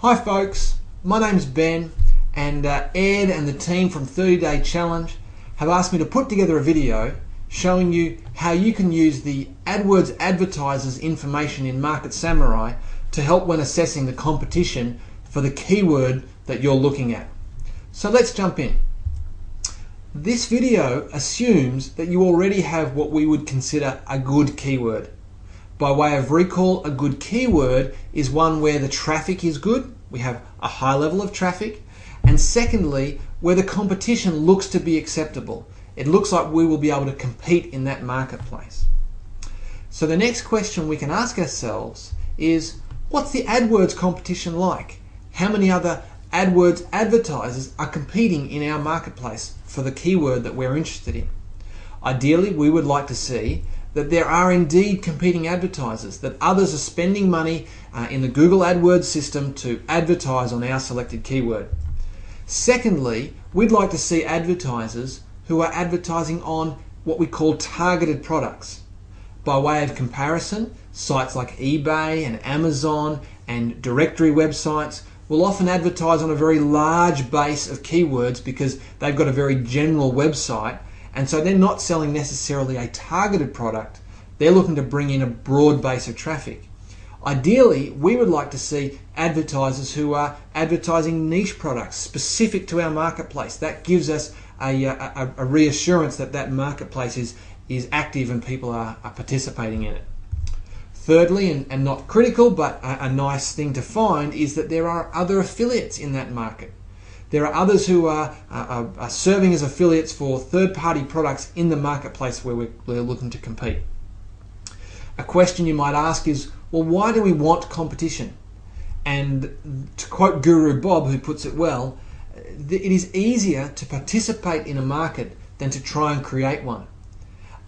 Hi folks, my name's Ben, and Ed and the team from 30 Day Challenge have asked me to put together a video showing you how you can use the Adwords Advertisers information in Market Samurai to help when assessing the competition for the keyword that you're looking at. So let's jump in. This video assumes that you already have what we would consider a good keyword. By way of recall, a good keyword is one where the traffic is good, we have a high level of traffic, and secondly, where the competition looks to be acceptable. It looks like we will be able to compete in that marketplace. So the next question we can ask ourselves is, what's the AdWords competition like? How many other AdWords advertisers are competing in our marketplace for the keyword that we're interested in? Ideally, we would like to see that there are indeed competing advertisers, that others are spending money in the Google AdWords system to advertise on our selected keyword. Secondly, we'd like to see advertisers who are advertising on what we call targeted products. By way of comparison, sites like eBay and Amazon and directory websites will often advertise on a very large base of keywords because they've got a very general website, and so they're not selling necessarily a targeted product. They're looking to bring in a broad base of traffic. Ideally, we would like to see advertisers who are advertising niche products specific to our marketplace. That gives us a reassurance that that marketplace is active and people are participating in it. Thirdly, and not critical, but a nice thing to find, is that there are other affiliates in that market. There are others who are serving as affiliates for third-party products in the marketplace where we're looking to compete. A question you might ask is, well, why do we want competition? And to quote Guru Bob, who puts it well, it is easier to participate in a market than to try and create one.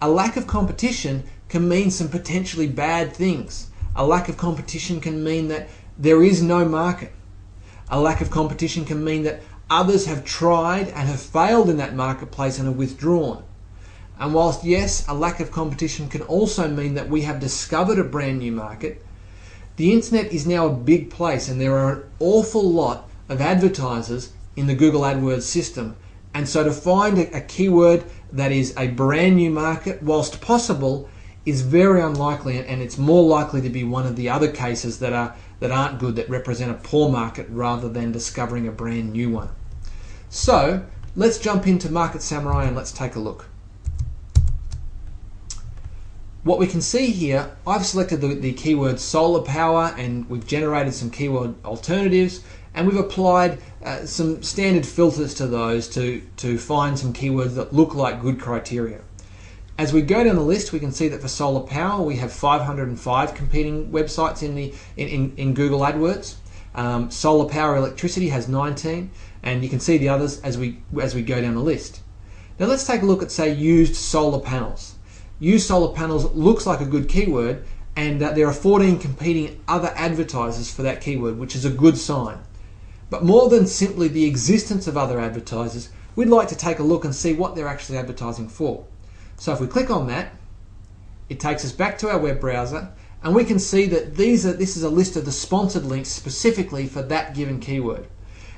A lack of competition can mean some potentially bad things. A lack of competition can mean that there is no market. A lack of competition can mean that others have tried and have failed in that marketplace and have withdrawn. And whilst yes, a lack of competition can also mean that we have discovered a brand new market, the internet is now a big place and there are an awful lot of advertisers in the Google AdWords system. And so to find a keyword that is a brand new market, whilst possible, is very unlikely, and it's more likely to be one of the other cases that aren't good, that represent a poor market rather than discovering a brand new one. So let's jump into Market Samurai and let's take a look. What we can see here, I've selected the keyword solar power and we've generated some keyword alternatives, and we've applied some standard filters to those to find some keywords that look like good criteria. As we go down the list, we can see that for solar power we have 505 competing websites in Google AdWords. Solar power electricity has 19, and you can see the others as we go down the list. Now let's take a look at, say, used solar panels. Used solar panels looks like a good keyword, and there are 14 competing other advertisers for that keyword, which is a good sign. But more than simply the existence of other advertisers, we'd like to take a look and see what they're actually advertising for. So if we click on that, it takes us back to our web browser, and we can see that this is a list of the sponsored links specifically for that given keyword.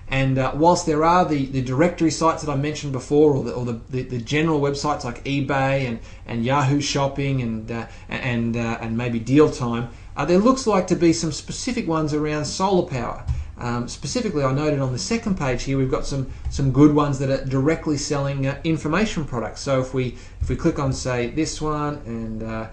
And whilst there are the directory sites that I mentioned before, or the general websites like eBay and Yahoo Shopping and maybe Deal Time, there looks like to be some specific ones around solar power. Specifically, I noted on the second page here we've got some good ones that are directly selling information products. So if we click on, say, this one and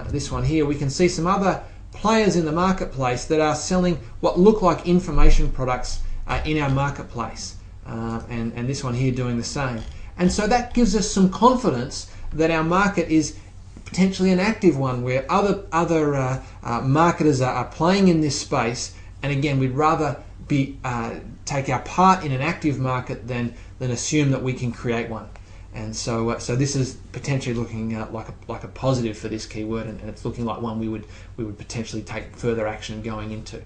this one here, we can see some other players in the marketplace that are selling what look like information products in our marketplace, and this one here doing the same. And so that gives us some confidence that our market is potentially an active one where other marketers are playing in this space. And again, we'd rather take our part in an active market than assume that we can create one. And so this is potentially looking like a positive for this keyword, and it's looking like one we would potentially take further action going into.